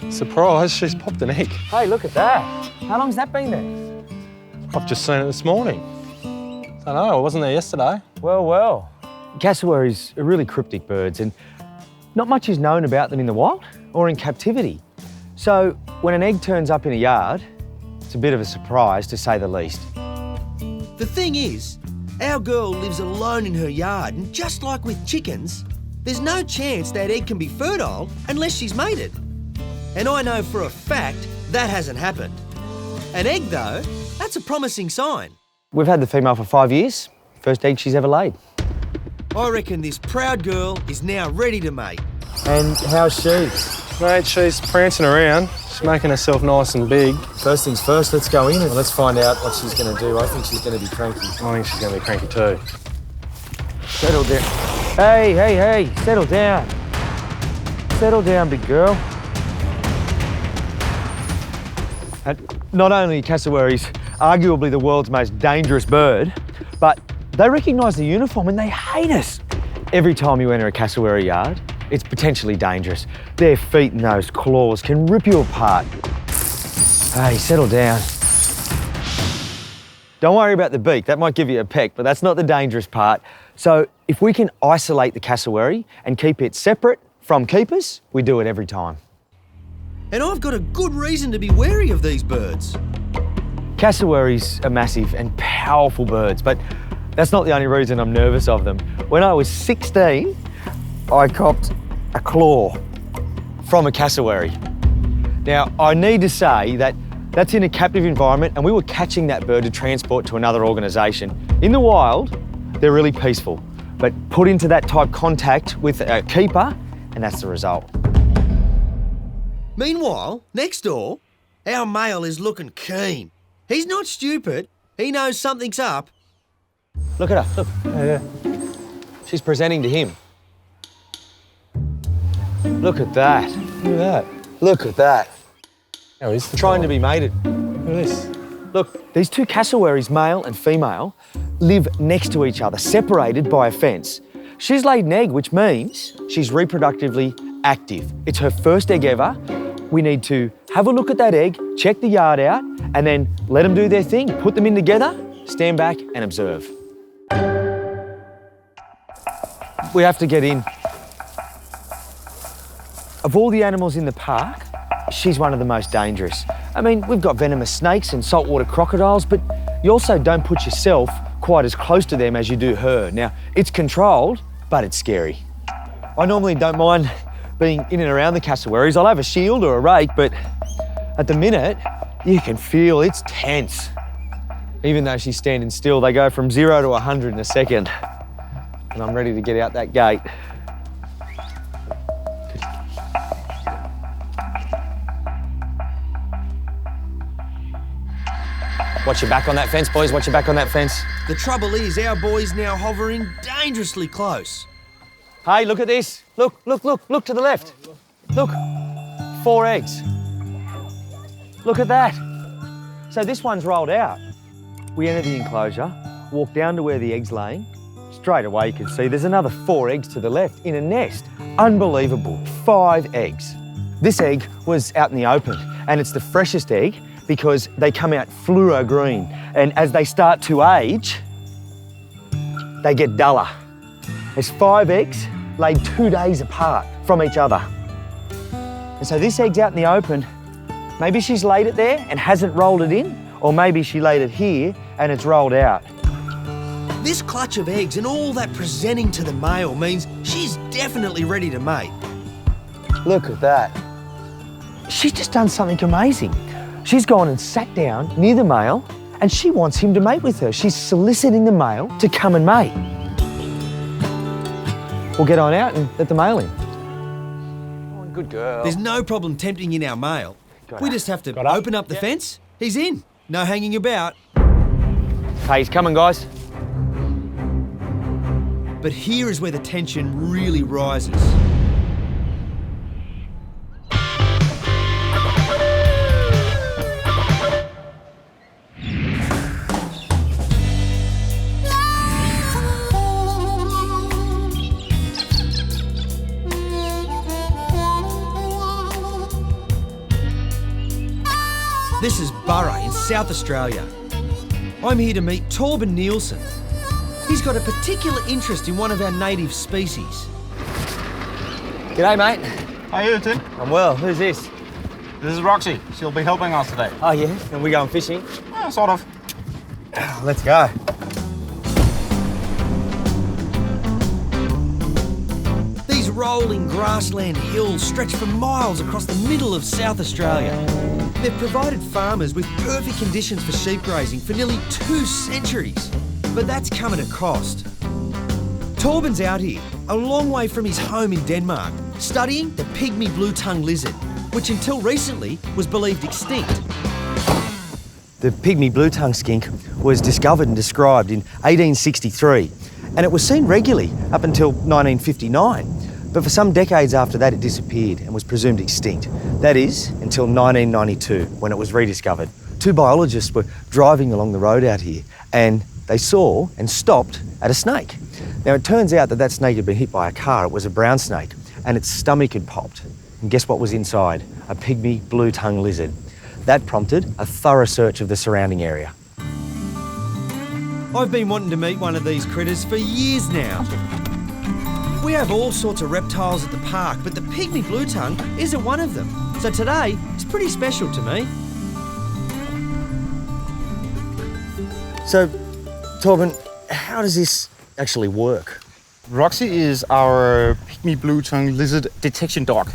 Surprise, she's popped an egg. Hey, look at that. How long's that been there? I've just seen it this morning. I know, I wasn't there yesterday. Well. Cassowaries are really cryptic birds and not much is known about them in the wild or in captivity. So when an egg turns up in a yard, it's a bit of a surprise to say the least. The thing is, our girl lives alone in her yard, and just like with chickens, there's no chance that egg can be fertile unless she's mated. And I know for a fact that hasn't happened. An egg, though, that's a promising sign. We've had the female for 5 years. First egg she's ever laid. I reckon this proud girl is now ready to mate. And how's she? Mate, she's prancing around. She's making herself nice and big. First things first, let's go in and let's find out what she's going to do. I think she's going to be cranky. I think she's going to be cranky too. Settle down. Hey, settle down. Settle down, big girl. And not only are cassowaries arguably the world's most dangerous bird, but they recognise the uniform and they hate us. Every time you enter a cassowary yard, it's potentially dangerous. Their feet and those claws can rip you apart. Hey, settle down. Don't worry about the beak, that might give you a peck, but that's not the dangerous part. So if we can isolate the cassowary and keep it separate from keepers, we do it every time. And I've got a good reason to be wary of these birds. Cassowaries are massive and powerful birds, but that's not the only reason I'm nervous of them. When I was 16, I copped a claw from a cassowary. Now, I need to say that that's in a captive environment and we were catching that bird to transport to another organisation. In the wild, they're really peaceful, but put into that type contact with a keeper and that's the result. Meanwhile, next door, our male is looking keen. He's not stupid. He knows something's up. Look at her, look. Yeah. She's presenting to him. Look at that. Look at that. Look at that. How is the Trying to be mated. Look at this. Look, these two cassowaries, male and female, live next to each other, separated by a fence. She's laid an egg, which means she's reproductively active. It's her first egg ever. We need to have a look at that egg, check the yard out, and then let them do their thing. Put them in together, stand back and observe. We have to get in. Of all the animals in the park, she's one of the most dangerous. I mean, we've got venomous snakes and saltwater crocodiles, but you also don't put yourself quite as close to them as you do her. Now, it's controlled, but it's scary. I normally don't mind being in and around the cassowaries. I'll have a shield or a rake, but at the minute, you can feel it's tense. Even though she's standing still, they go from 0 to 100 in a second. And I'm ready to get out that gate. Watch your back on that fence, boys. Watch your back on that fence. The trouble is, our boy's now hovering dangerously close. Hey, look at this. Look to the left. Look, 4 eggs. Look at that. So this one's rolled out. We enter the enclosure, walk down to where the egg's laying. Straight away you can see there's another 4 eggs to the left in a nest. Unbelievable, 5 eggs. This egg was out in the open and it's the freshest egg because they come out fluoro green. And as they start to age, they get duller. There's 5 eggs laid 2 days apart from each other. And so this egg's out in the open. Maybe she's laid it there and hasn't rolled it in, or maybe she laid it here and it's rolled out. This clutch of eggs and all that presenting to the male means she's definitely ready to mate. Look at that. She's just done something amazing. She's gone and sat down near the male and she wants him to mate with her. She's soliciting the male to come and mate. We'll get on out and let the male in. Come on, good girl. There's no problem tempting in our male. We just have to Got up. open up the fence. He's in. No hanging about. Hey, he's coming, guys. But here is where the tension really rises. This is Burra in South Australia. I'm here to meet Torben Nielsen. He's got a particular interest in one of our native species. G'day, mate. How are you, Tim? I'm well. Who's this? This is Roxy. She'll be helping us today. Oh, yeah? And we going fishing? Yeah, sort of. Let's go. These rolling grassland hills stretch for miles across the middle of South Australia. They've provided farmers with perfect conditions for sheep grazing for nearly 2 centuries. But that's come at a cost. Torben's out here, a long way from his home in Denmark, studying the pygmy blue-tongued lizard, which until recently was believed extinct. The pygmy blue-tongued skink was discovered and described in 1863, and it was seen regularly up until 1959. But for some decades after that, it disappeared and was presumed extinct. That is, until 1992, when it was rediscovered. 2 biologists were driving along the road out here, and they saw and stopped at a snake. Now, it turns out that snake had been hit by a car. It was a brown snake, and its stomach had popped. And guess what was inside? A pygmy blue-tongued lizard. That prompted a thorough search of the surrounding area. I've been wanting to meet one of these critters for years now. We have all sorts of reptiles at the park, but the pygmy blue-tongue isn't one of them. So today, it's pretty special to me. So, Torben, how does this actually work? Roxy is our pygmy blue-tongued lizard detection dog.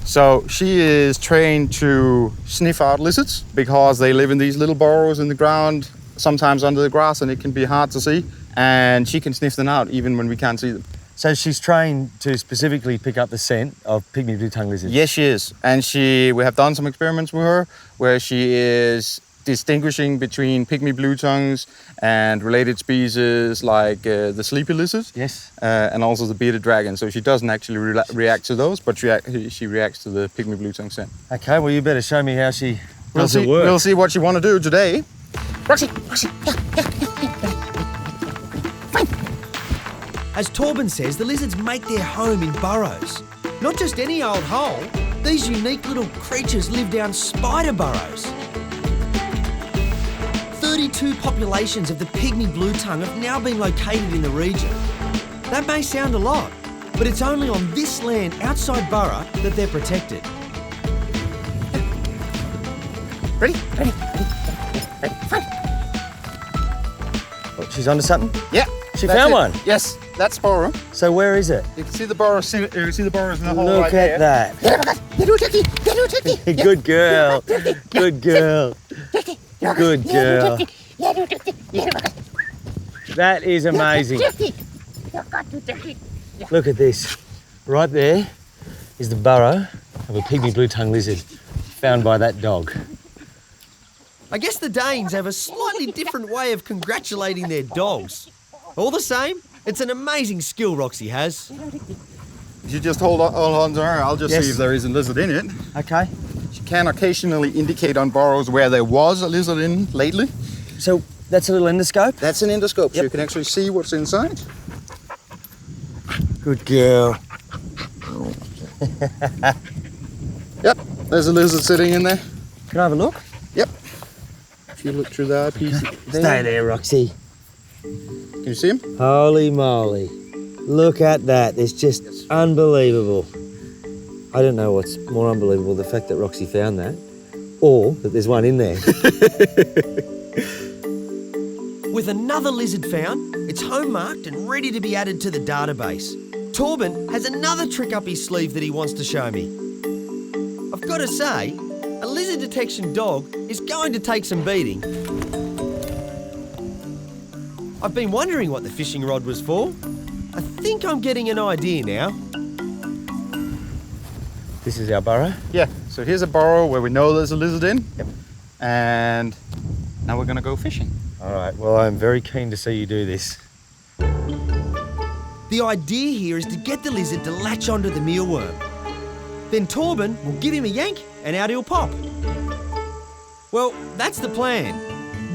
So she is trained to sniff out lizards because they live in these little burrows in the ground, sometimes under the grass, and it can be hard to see. And she can sniff them out even when we can't see them. So she's trained to specifically pick up the scent of pygmy blue-tongued lizards? Yes, she is. And we have done some experiments with her where she is distinguishing between pygmy blue-tongues and related species like the sleepy lizard. Yes. And also the bearded dragon. So she doesn't actually react to those, but she reacts to the pygmy blue-tongue scent. Okay, well, you better show me how she does it work. We'll see what you want to do today. Roxy, Roxy. As Torben says, the lizards make their home in burrows. Not just any old hole, these unique little creatures live down spider burrows. 32 populations of the pygmy blue-tongue have now been located in the region. That may sound a lot, but it's only on this land outside Burra that they're protected. Ready? Oh, she's onto something? Yeah. She found one? Yes, that's burrow. So where is it? You can see the burrows. You can see the burrows in the hole Look right at there. that. Good girl. Good girl. Good girl. That is amazing. Look at this. Right there is the burrow of a pygmy blue-tongued lizard found by that dog. I guess the Danes have a slightly different way of congratulating their dogs. All the same, it's an amazing skill Roxy has. You just hold on to her. I'll just Yes. see if there is a lizard in it. Okay. She can occasionally indicate on burrows where there was a lizard in lately. So that's a little endoscope? That's an endoscope, so Yep. you can actually see what's inside. Good girl. Yep, there's a lizard sitting in there. Can I have a look? Yep. If you look through that piece there. Stay there, Roxy. Can you see him? Holy moly. Look at that. It's just unbelievable. I don't know what's more unbelievable, the fact that Roxy found that, or that there's one in there. With another lizard found, it's home marked and ready to be added to the database. Torben has another trick up his sleeve that he wants to show me. I've got to say, a lizard detection dog is going to take some beating. I've been wondering what the fishing rod was for. I think I'm getting an idea now. This is our burrow. Yeah, so here's a burrow where we know there's a lizard in. Yep. And now we're gonna go fishing. All right, well, I'm very keen to see you do this. The idea here is to get the lizard to latch onto the mealworm. Then Torben will give him a yank and out he'll pop. Well, that's the plan.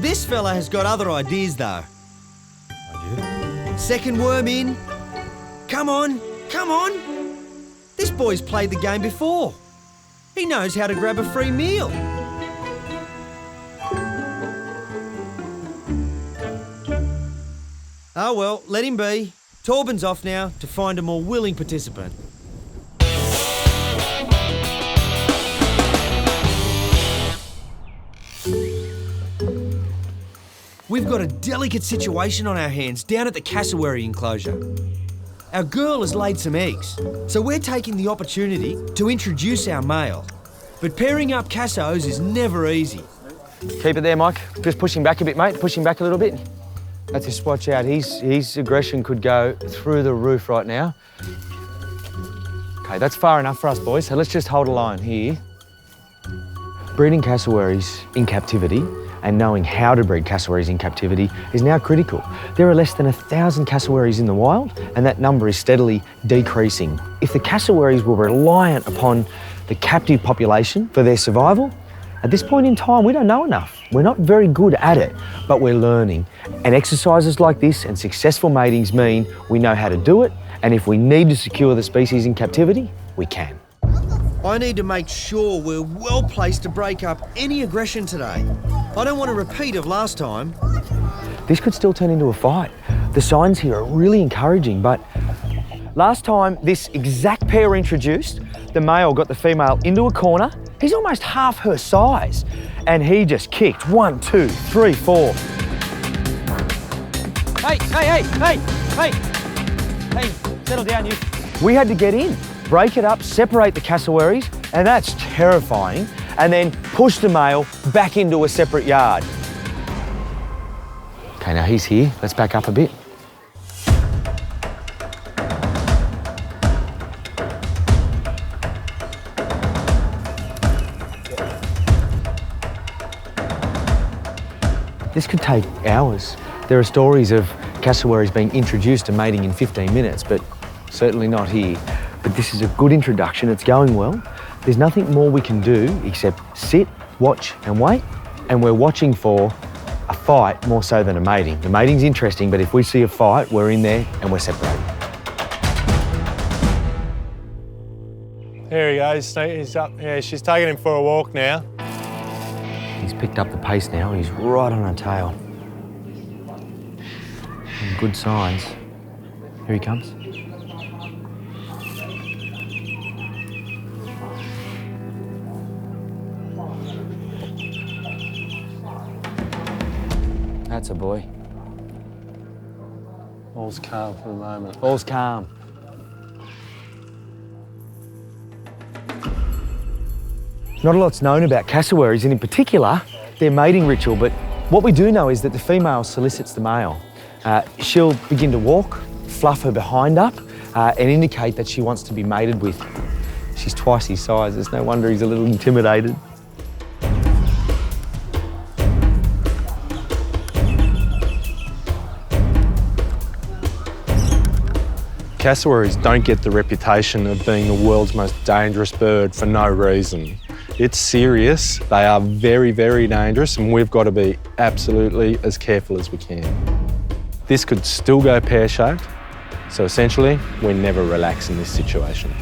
This fella has got other ideas though. Second worm in. Come on, come on. This boy's played the game before. He knows how to grab a free meal. Oh well, let him be. Torben's off now to find a more willing participant. We've got a delicate situation on our hands down at the cassowary enclosure. Our girl has laid some eggs, so we're taking the opportunity to introduce our male. But pairing up cassos is never easy. Keep it there, Mike. Just push him back a bit, mate. Push him back a little bit. That's just watch out. His aggression could go through the roof right now. Okay, that's far enough for us, boys. So let's just hold a line here. Breeding cassowaries in captivity and knowing how to breed cassowaries in captivity is now critical. There are less than 1,000 cassowaries in the wild, and that number is steadily decreasing. If the cassowaries were reliant upon the captive population for their survival, at this point in time, we don't know enough. We're not very good at it, but we're learning. And exercises like this and successful matings mean we know how to do it, and if we need to secure the species in captivity, we can. I need to make sure we're well placed to break up any aggression today. I don't want a repeat of last time. This could still turn into a fight. The signs here are really encouraging, but last time this exact pair introduced, the male got the female into a corner. He's almost half her size, and he just kicked 1, 2, 3, 4. Hey, settle down, you. We had to get in, break it up, separate the cassowaries, and that's terrifying, and then push the male back into a separate yard. Okay, now he's here. Let's back up a bit. This could take hours. There are stories of cassowaries being introduced and mating in 15 minutes, but certainly not here. But this is a good introduction, it's going well. There's nothing more we can do except sit, watch and wait, and we're watching for a fight more so than a mating. The mating's interesting, but if we see a fight, we're in there and we're separated. Here he goes, he's up. Yeah, she's taking him for a walk now. He's picked up the pace now, he's right on her tail. And good signs. Here he comes. That's a boy. All's calm for the moment. All's calm. Not a lot's known about cassowaries, and in particular, their mating ritual, but what we do know is that the female solicits the male. She'll begin to walk, fluff her behind up, and indicate that she wants to be mated with. She's twice his size, it's no wonder he's a little intimidated. Cassowaries don't get the reputation of being the world's most dangerous bird for no reason. It's serious, they are very, very dangerous, and we've got to be absolutely as careful as we can. This could still go pear-shaped, so essentially, we never relax in this situation.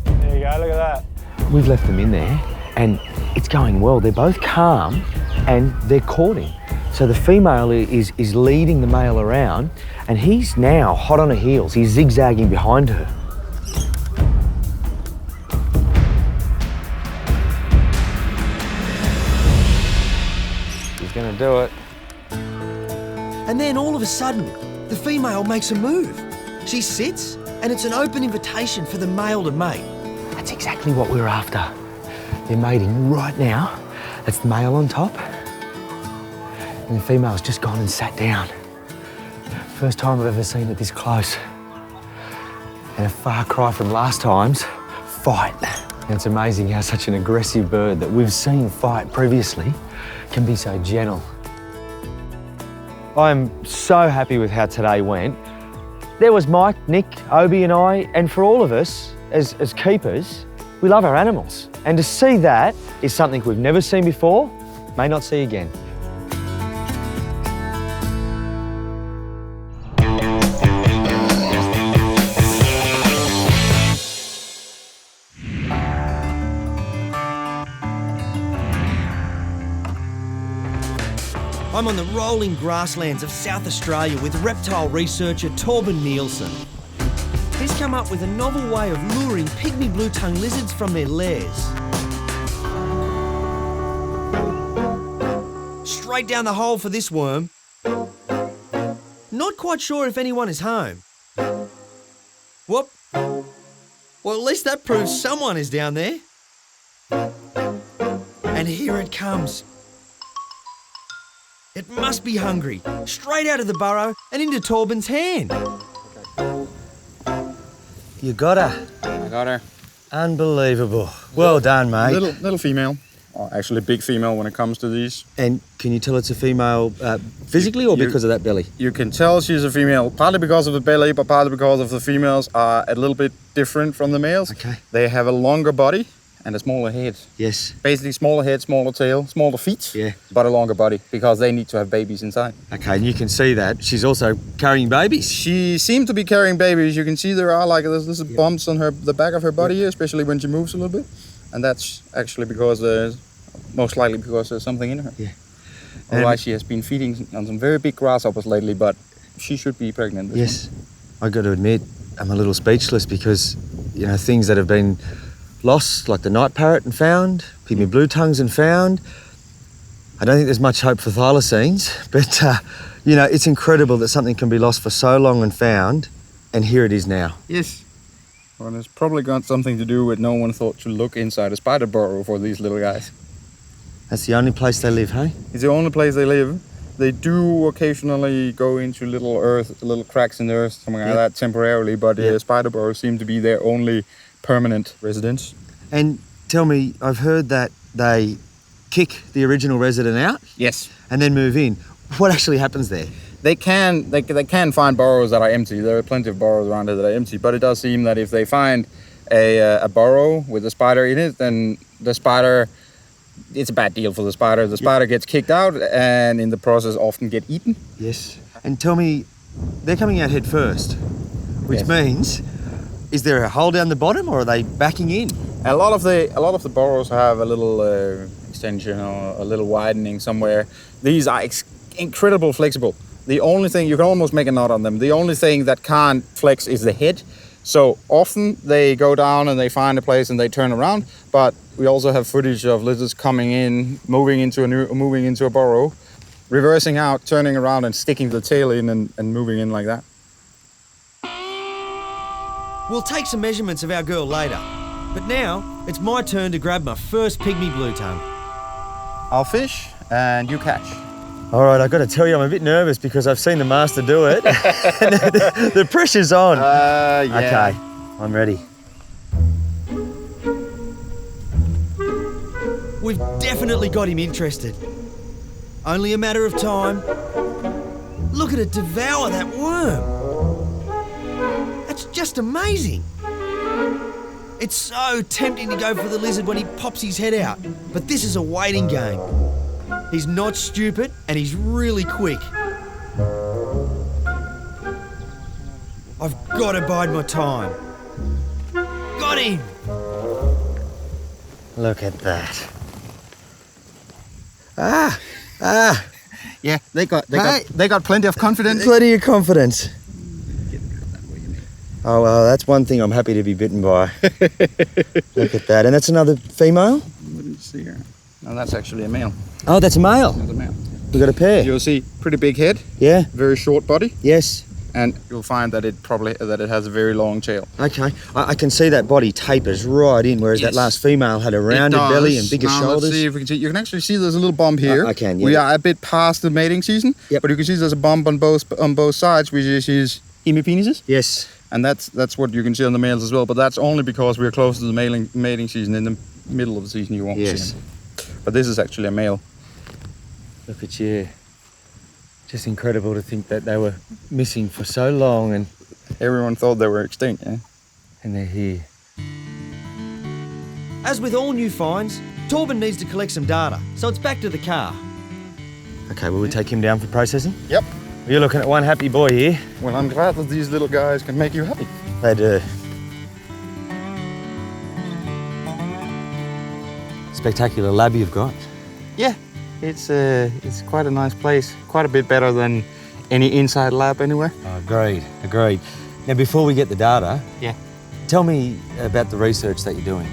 There you go, look at that. We've left them in there, and it's going well. They're both calm, and they're courting. So the female is leading the male around, and he's now hot on her heels. He's zigzagging behind her. He's gonna do it. And then all of a sudden, the female makes a move. She sits, and it's an open invitation for the male to mate. That's exactly what we're after. They're mating right now. That's the male on top. And the female's just gone and sat down. First time I've ever seen it this close. And a far cry from last time's fight. And it's amazing how such an aggressive bird that we've seen fight previously can be so gentle. I'm so happy with how today went. There was Mike, Nick, Obi and I, and for all of us as keepers, we love our animals. And to see that is something we've never seen before, may not see again. I'm on the rolling grasslands of South Australia with reptile researcher Torben Nielsen. He's come up with a novel way of luring pygmy blue-tongue lizards from their lairs. Straight down the hole for this worm. Not quite sure if anyone is home. Whoop. Well, at least that proves someone is down there. And here it comes. It must be hungry. Straight out of the burrow and into Torben's hand. You got her. I got her. Unbelievable. Well done, mate. Little female. Oh, actually, big female when it comes to these. And can you tell it's a female physically or because of that belly? You can tell she's a female, partly because of the belly, but partly because of the females are a little bit different from the males. Okay. They have a longer body and a smaller head. Yes. Basically, smaller head, smaller tail, smaller feet, Yeah. but a longer body because they need to have babies inside. Okay, and you can see that. She's also carrying babies. She seemed to be carrying babies. You can see there are like there's bumps on the back of her body here, especially when she moves a little bit, and that's actually because most likely because there's something in her. Yeah. Otherwise, she has been feeding on some very big grasshoppers lately, but she should be pregnant. Yes. I got to admit, I'm a little speechless because, you know, things that have been lost, like the night parrot and found, pygmy blue tongues and found. I don't think there's much hope for thylacines, but, you know, it's incredible that something can be lost for so long and found, and here it is now. Yes. Well, it's probably got something to do with no one thought to look inside a spider burrow for these little guys. That's the only place they live, hey? It's the only place they live. They do occasionally go into little cracks in the earth, something like that, temporarily, but spider burrows seem to be their only permanent residence. And tell me, I've heard that they kick the original resident out? Yes. And then move in. What actually happens there? They can find burrows that are empty. There are plenty of burrows around here that are empty, but it does seem that if they find a burrow with a spider in it, then the spider, it's a bad deal for the spider. The spider gets kicked out and in the process often get eaten. Yes. And tell me, they're coming out head first, which means, is there a hole down the bottom or are they backing in? A lot of the burrows have a little extension or a little widening somewhere. These are incredibly flexible. The only thing, you can almost make a knot on them. The only thing that can't flex is the head. So often they go down and they find a place and they turn around. But we also have footage of lizards coming in, moving into a burrow, reversing out, turning around and sticking the tail in and moving in like that. We'll take some measurements of our girl later. But now, it's my turn to grab my first pygmy blue tongue. I'll fish and you catch. All right, I've got to tell you, I'm a bit nervous because I've seen the master do it. The pressure's on. Yeah. Okay, I'm ready. We've definitely got him interested. Only a matter of time. Look at it devour that worm. That's just amazing. It's so tempting to go for the lizard when he pops his head out, but this is a waiting game. He's not stupid and he's really quick. I've got to bide my time. Got him! Look at that. Yeah, they got plenty of confidence. Plenty of confidence. Oh, well, that's one thing I'm happy to be bitten by. Look at that. And that's another female? Let me see here. No, that's actually a male. Oh, that's a male. That's a male. We got a pair. You'll see pretty big head, Yeah. very short body, Yes. and you'll find that it has a very long tail. Okay. I can see that body tapers right in, whereas that last female had a rounded belly and bigger shoulders. Let's see if we can see. You can actually see there's a little bump here. I can, yeah. We are a bit past the mating season, but you can see there's a bump on both sides, which is his hemipenises. Yes. And that's what you can see on the males as well. But that's only because we're close to the mating season. In the middle of the season, you won't see him. But this is actually a male. Look at you. Just incredible to think that they were missing for so long and Everyone thought they were extinct, yeah? they're here. As with all new finds, Torben needs to collect some data, so it's back to the car. Okay, will we take him down for processing? Yep. You're looking at one happy boy here. Well, I'm glad that these little guys can make you happy. They do. Spectacular lab you've got. Yeah. It's quite a nice place. Quite a bit better than any inside lab anywhere. Agreed, agreed. Now, before we get the data, Yeah. tell me about the research that you're doing.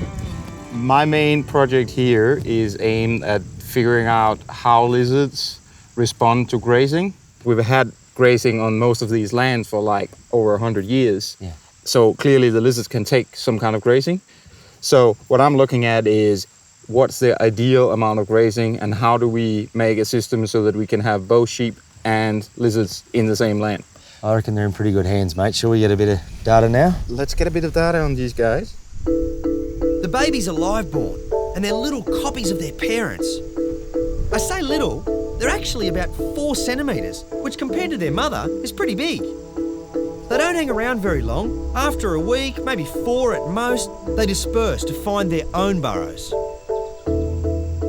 My main project here is aimed at figuring out how lizards respond to grazing. We've had grazing on most of these lands for like over 100 years. Yeah. So clearly the lizards can take some kind of grazing. So what I'm looking at is what's the ideal amount of grazing and how do we make a system so that we can have both sheep and lizards in the same land. I reckon they're in pretty good hands, mate. Shall we get a bit of data now? Let's get a bit of data on these guys. The babies are live-born, and they're little copies of their parents. I say little, they're actually about 4 centimetres, which compared to their mother is pretty big. They don't hang around very long. After a week, maybe 4 at most, they disperse to find their own burrows.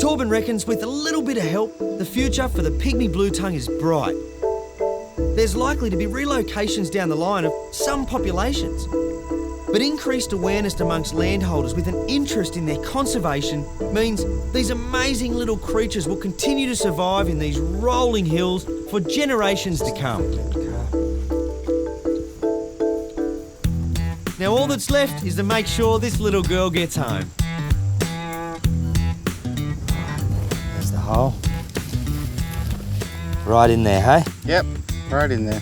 Torben reckons with a little bit of help, the future for the pygmy blue tongue is bright. There's likely to be relocations down the line of some populations. But increased awareness amongst landholders with an interest in their conservation means these amazing little creatures will continue to survive in these rolling hills for generations to come. Now all that's left is to make sure this little girl gets home. There's the hole. Right in there, hey? Yep, right in there.